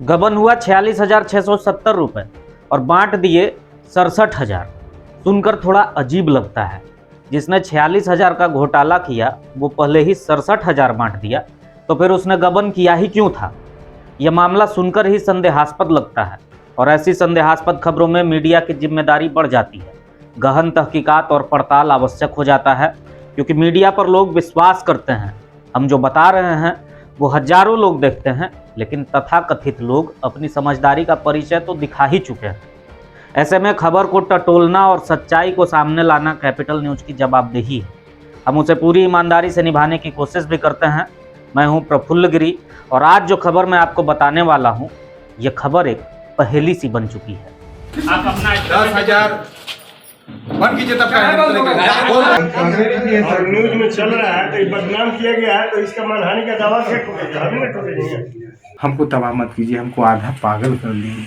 गबन हुआ 46,670 रुपये और बांट दिए 67,000। सुनकर थोड़ा अजीब लगता है। जिसने 46,000 का घोटाला किया वो पहले ही 67,000 बांट दिया, तो फिर उसने गबन किया ही क्यों था? यह मामला सुनकर ही संदेहास्पद लगता है और ऐसी संदेहास्पद खबरों में मीडिया की जिम्मेदारी बढ़ जाती है। गहन तहकीकात और पड़ताल आवश्यक हो जाता है, क्योंकि मीडिया पर लोग विश्वास करते हैं। हम जो बता रहे हैं वो हजारों लोग देखते हैं, लेकिन तथाकथित लोग अपनी समझदारी का परिचय तो दिखा ही चुके हैं। ऐसे में खबर को टटोलना और सच्चाई को सामने लाना कैपिटल न्यूज की जवाबदेही है। हम उसे पूरी ईमानदारी से निभाने की कोशिश भी करते हैं। मैं हूं प्रफुल्ल गिरी और आज जो खबर मैं आपको बताने वाला हूं, ये खबर एक पहेली सी बन चुकी है। आप अपना 10,000 बन कीजिए तब न्यूज में चल रहा है तो बदनाम किया गया है, तो इसका मानहानि का दावा क्या ठोकेगा? हम ना ठोकेंगे। हमको तबाह मत कीजिए, हमको आधा पागल कर लिए।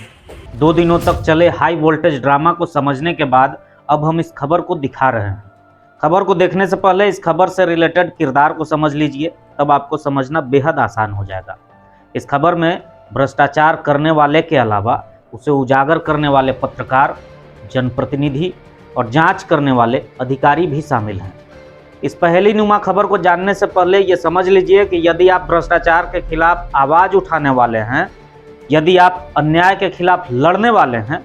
2 दिनों तक चले हाई वोल्टेज ड्रामा को समझने के बाद अब हम इस खबर को दिखा रहे हैं। खबर को देखने से पहले इस खबर से रिलेटेड किरदार को समझ लीजिए, तब आपको समझना बेहद आसान हो जाएगा। इस खबर में भ्रष्टाचार करने वाले के अलावा उसे उजागर करने वाले पत्रकार, जनप्रतिनिधि और जांच करने वाले अधिकारी भी शामिल हैं। इस पहेली नुमा खबर को जानने से पहले ये समझ लीजिए कि यदि आप भ्रष्टाचार के खिलाफ आवाज़ उठाने वाले हैं, यदि आप अन्याय के खिलाफ लड़ने वाले हैं,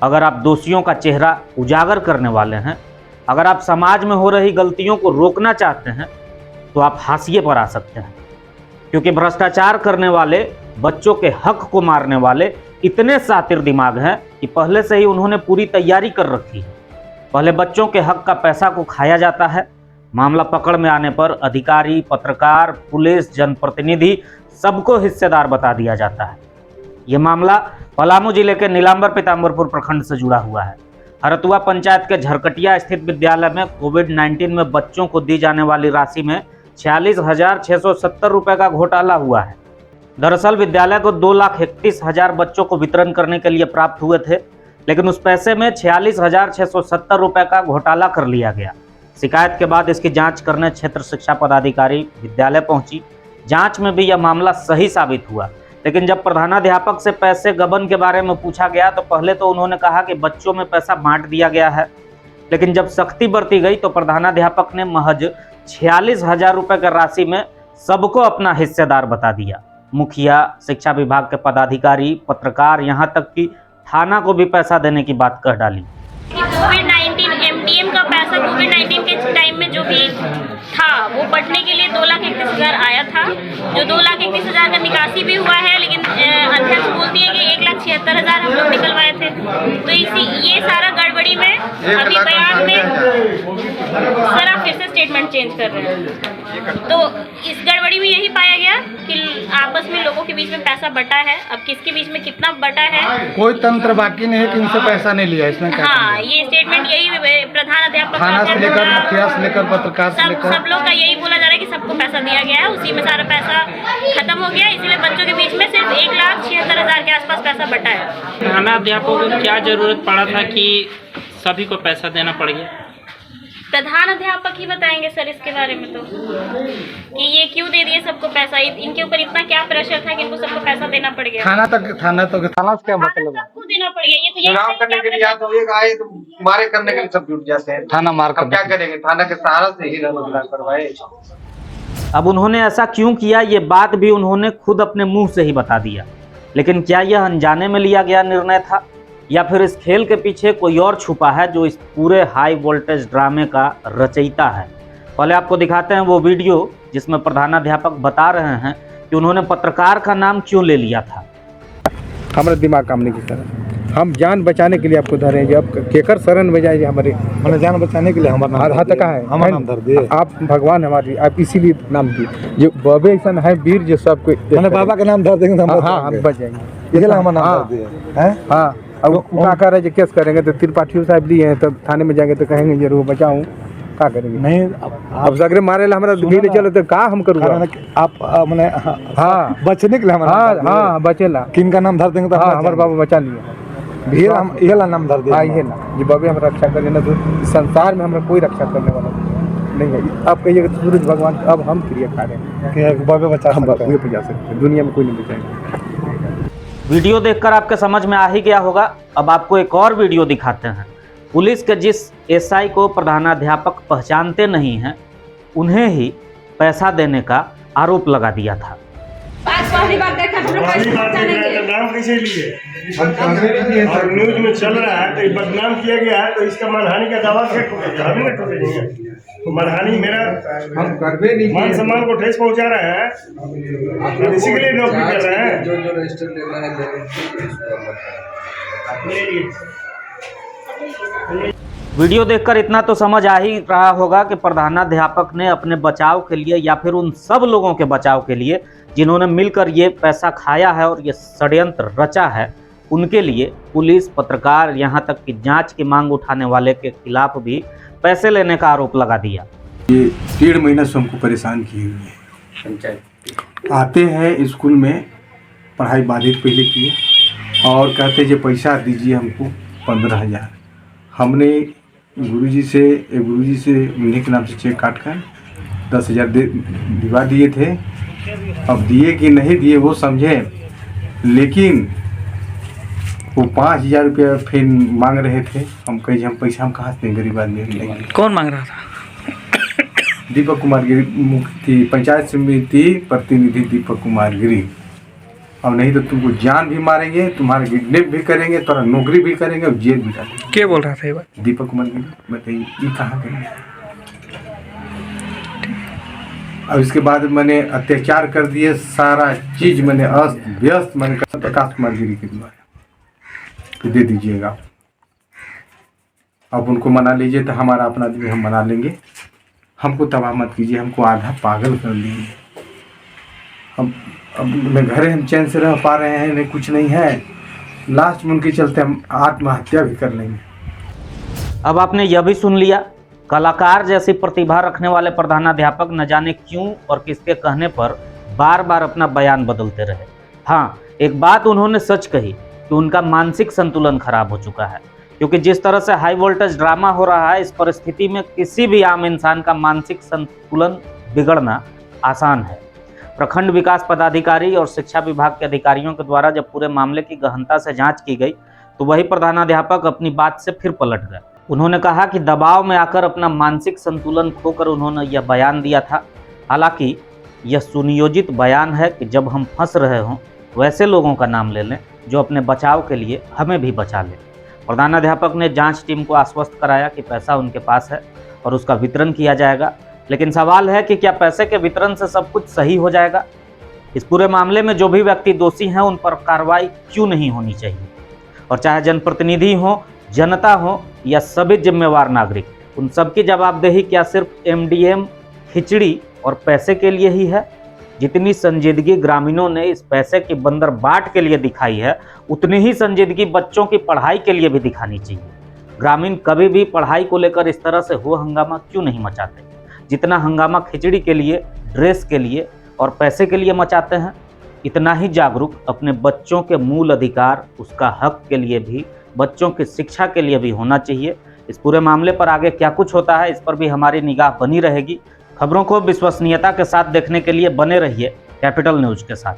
अगर आप दोषियों का चेहरा उजागर करने वाले हैं, अगर आप समाज में हो रही गलतियों को रोकना चाहते हैं, तो आप हाशिए पर आ सकते हैं। क्योंकि भ्रष्टाचार करने वाले, बच्चों के हक को मारने वाले इतने शातिर दिमाग हैं कि पहले से ही उन्होंने पूरी तैयारी कर रखी है। पहले बच्चों के हक का पैसा को खाया जाता है। मामला पकड़ में आने पर अधिकारी, पत्रकार, पुलिस, जनप्रतिनिधि सबको हिस्सेदार बता दिया जाता है। ये मामला पलामू जिले के नीलांबर पीताम्बरपुर प्रखंड से जुड़ा हुआ है। हरतुआ पंचायत के झरकटिया स्थित विद्यालय में कोविड-19 में बच्चों को दी जाने वाली राशि में 46,670 रुपये का घोटाला हुआ है। दरअसल विद्यालय को 2,31,000 बच्चों को वितरण करने के लिए प्राप्त हुए थे, लेकिन उस पैसे में 46,670 रुपये का घोटाला कर लिया गया। शिकायत के बाद इसकी जांच करने क्षेत्र शिक्षा पदाधिकारी विद्यालय पहुंची। जांच में भी यह मामला सही साबित हुआ, लेकिन जब प्रधानाध्यापक से पैसे गबन के बारे में पूछा गया तो पहले तो उन्होंने कहा कि बच्चों में पैसा बांट दिया गया है, लेकिन जब सख्ती बरती गई तो प्रधानाध्यापक ने महज 46,000 रुपये की राशि में सबको अपना हिस्सेदार बता दिया। मुखिया, शिक्षा विभाग के पदाधिकारी, पत्रकार, यहाँ तक कि थाना को भी पैसा देने की बात कह डाली। कोविड-19 एमडीएम का पैसा कोविड-19 के टाइम में जो भी था वो बंटने के लिए 2,31,000 आया था, जो 2,31,000 का निकासी भी हुआ है, लेकिन अध्यक्ष बोलती है कि 1,76,000 हम लोग निकलवाए थे। तो ये सारा गड़बड़ी में अभी बयान में सर आप फिर से स्टेटमेंट चेंज कर रहे हैं। तो इस गड़बड़ी में यही पाया गया कि आपस में लोगों के बीच में पैसा बटा है। अब किसके बीच में कितना बटा है, कोई तंत्र बाकी नहीं है कि इनसे पैसा नहीं लिया। इसमें हाँ, ये स्टेटमेंट यही प्रधान अध्यापक थाना से लेकर, मुखिया से लेकर, पत्रकार से लेकर सब लोग का यही बोला जा रहा है कि सबको पैसा दिया गया है, उसी में सारा पैसा खत्म हो गया। इसीलिए बच्चों के बीच में सिर्फ 1,76,000 के आसपास पैसा बटा है। थाना अध्यापकों को क्या जरूरत पड़ा था कि सभी को पैसा देना पड़ गया? प्रधान अध्यापक ही बताएंगे सर इसके बारे में, तो कि ये क्यों दे दिए सबको पैसा, इनके ऊपर इतना क्या प्रेशर था कि इनको सबको पैसा देना पड़ गया। थाना से क्या मतलब है? सबको देना पड़ गया। ये तो चुनाव करने के लिए या तो एक आए तो मारे करने के लिए सब जुट जाते हैं। थाना मार अब क्या करेंगे? थाना के सहारा से ही रोजगार करवाए। अब उन्होंने ऐसा क्यों किया, ये बात भी उन्होंने खुद अपने मुंह से ही बता दिया। लेकिन क्या यह अनजाने में लिया गया निर्णय था, या फिर इस खेल के पीछे कोई और छुपा है जो इस पूरे हाई वोल्टेज ड्रामे का रचयिता है? पहले आपको दिखाते हैं वो वीडियो जिसमें प्रधानाध्यापक बता रहे हैं कि उन्होंने पत्रकार का नाम क्यों ले लिया था। हमारा दिमाग काम नहीं करता। हम जान बचाने के लिए आपको धरे, जब केकर शरण में जाए हमारे जान बचाने के लिए हमारा आधा तक है। हमारा नाम धर दिए आप, भगवान हमारी, आप इसीलिए नाम दिए। जो बाबे ऐसा है वीर जो सबको बाबा का नाम धर देंगे तो हम बच जाएंगे। हाँ, अब क्या कर रहे केस करेंगे तो त्रिपाठी साहब लिए हैं, तब थाने में जाएंगे तो कहेंगे जरूर बचाऊं, क्या करेंगे? नहीं अब सगरे मारे ला हमारा भी चलो तो का हम करूँगा? आप मैंने हाँ बचने के लिए हमारा हाँ बचेला किन का नाम धर देंगे तो हमारे बाबा बचा लिए। भीड़ हम ये नाम धर दे। हाँ ये ना जी बाबे हम रक्षा करें ना, तो संसार में हमें कोई रक्षा करने वाला नहीं है। आप कहिएगा सूरज भगवान अब हम क्रिया खा रहे हैं, बाबे बचा सकते हैं, दुनिया में कोई नहीं बचाएंगे। वीडियो देखकर आपके समझ में आ ही गया होगा। अब आपको एक और वीडियो दिखाते हैं। पुलिस के जिस एसआई को प्रधानाध्यापक पहचानते नहीं हैं, उन्हें ही पैसा देने का आरोप लगा दिया था। पहली बार देखा हम लोग पहली बार देख रहे हैं तो नाम कैसे लिए और न्यूज में चल रहा है तो ये बदनाम किया गया है तो इसका मानहानि का दावा क्या ठोकेगा? हम ना ठोकेंगे। तो मानहानि मेरा हम करवे नहीं मान सम्मान को ठेस पहुंचा रहे हैं, तो इसी के लिए नौकरी कर रहे हैं। जो रजिस्टर लेना है वीडियो देखकर इतना तो समझ आ ही रहा होगा कि प्रधानाध्यापक ने अपने बचाव के लिए या फिर उन सब लोगों के बचाव के लिए जिन्होंने मिलकर ये पैसा खाया है और ये षड्यंत्र रचा है, उनके लिए पुलिस, पत्रकार, यहाँ तक कि जांच की मांग उठाने वाले के खिलाफ भी पैसे लेने का आरोप लगा दिया। ये 1.5 महीना से हमको परेशान किए हुए हैं। आते हैं स्कूल में, पढ़ाई बाधित पहले किए और कहते जो पैसा दीजिए हमको 15,000। हमने गुरुजी से उन्हीं के नाम से चेक काट कर 10,000 दिवा दिए थे। अब दिए कि नहीं दिए वो समझे, लेकिन वो 5,000 रुपया फिर मांग रहे थे। हम कहे हम पैसा हम कहाँ से गरीब आदमी लेंगे। कौन मांग रहा था? दीपक कुमार गिरी, मुख्य पंचायत समिति प्रतिनिधि दीपक कुमार गिरी। और नहीं तो तुमको जान भी मारेंगे, तुम्हारा किडनैप भी करेंगे, तुम्हारा नौकरी भी करेंगे और जेल भी डालेंगे। क्या बोल रहा था ये बात? दीपक कुमार गिरी बताइए ये कहाँ करेंगे। और इसके बाद मैंने अत्याचार कर दिए, सारा चीज मैंने अस्त व्यस्त मैंने प्रकाश कुमार गिरी के द्वारा दे दीजिएगा। अब उनको मना लीजिए तो हमारा अपना आदमी हम मना लेंगे। हमको तबाह मत कीजिए, हमको आधा पागल कर लीजिए। अब मैं घरे हम चैन से रह पा रहे हैं नहीं, कुछ नहीं है। लास्ट में उनके चलते हम आत्महत्या भी कर लेंगे। अब आपने यह भी सुन लिया, कलाकार जैसी प्रतिभा रखने वाले प्रधानाध्यापक न जाने क्यों और किसके कहने पर बार बार अपना बयान बदलते रहे। हाँ, एक बात उन्होंने सच कही कि उनका मानसिक संतुलन खराब हो चुका है, क्योंकि जिस तरह से हाई वोल्टेज ड्रामा हो रहा है, इस परिस्थिति में किसी भी आम इंसान का मानसिक संतुलन बिगड़ना आसान है। प्रखंड विकास पदाधिकारी और शिक्षा विभाग के अधिकारियों के द्वारा जब पूरे मामले की गहनता से जांच की गई तो वही प्रधानाध्यापक अपनी बात से फिर पलट गए। उन्होंने कहा कि दबाव में आकर अपना मानसिक संतुलन खोकर उन्होंने यह बयान दिया था। हालांकि यह सुनियोजित बयान है कि जब हम फंस रहे हों वैसे लोगों का नाम ले लें जो अपने बचाव के लिए हमें भी बचा लें। प्रधानाध्यापक ने जांच टीम को आश्वस्त कराया कि पैसा उनके पास है और उसका वितरण किया जाएगा, लेकिन सवाल है कि क्या पैसे के वितरण से सब कुछ सही हो जाएगा? इस पूरे मामले में जो भी व्यक्ति दोषी हैं उन पर कार्रवाई क्यों नहीं होनी चाहिए? और चाहे जनप्रतिनिधि हो, जनता हो या सभी जिम्मेवार नागरिक, उन सबकी जवाबदेही क्या सिर्फ एमडीएम, खिचड़ी और पैसे के लिए ही है? जितनी संजीदगी ग्रामीणों ने इस पैसे की बंदर बाट के लिए दिखाई है, उतनी ही संजीदगी बच्चों की पढ़ाई के लिए भी दिखानी चाहिए। ग्रामीण कभी भी पढ़ाई को लेकर इस तरह से हो हंगामा क्यों नहीं मचाते, जितना हंगामा खिचड़ी के लिए, ड्रेस के लिए और पैसे के लिए मचाते हैं? इतना ही जागरूक अपने बच्चों के मूल अधिकार, उसका हक के लिए भी, बच्चों की शिक्षा के लिए भी होना चाहिए। इस पूरे मामले पर आगे क्या कुछ होता है, इस पर भी हमारी निगाह बनी रहेगी। खबरों को विश्वसनीयता के साथ देखने के लिए बने रहिए कैपिटल न्यूज के साथ।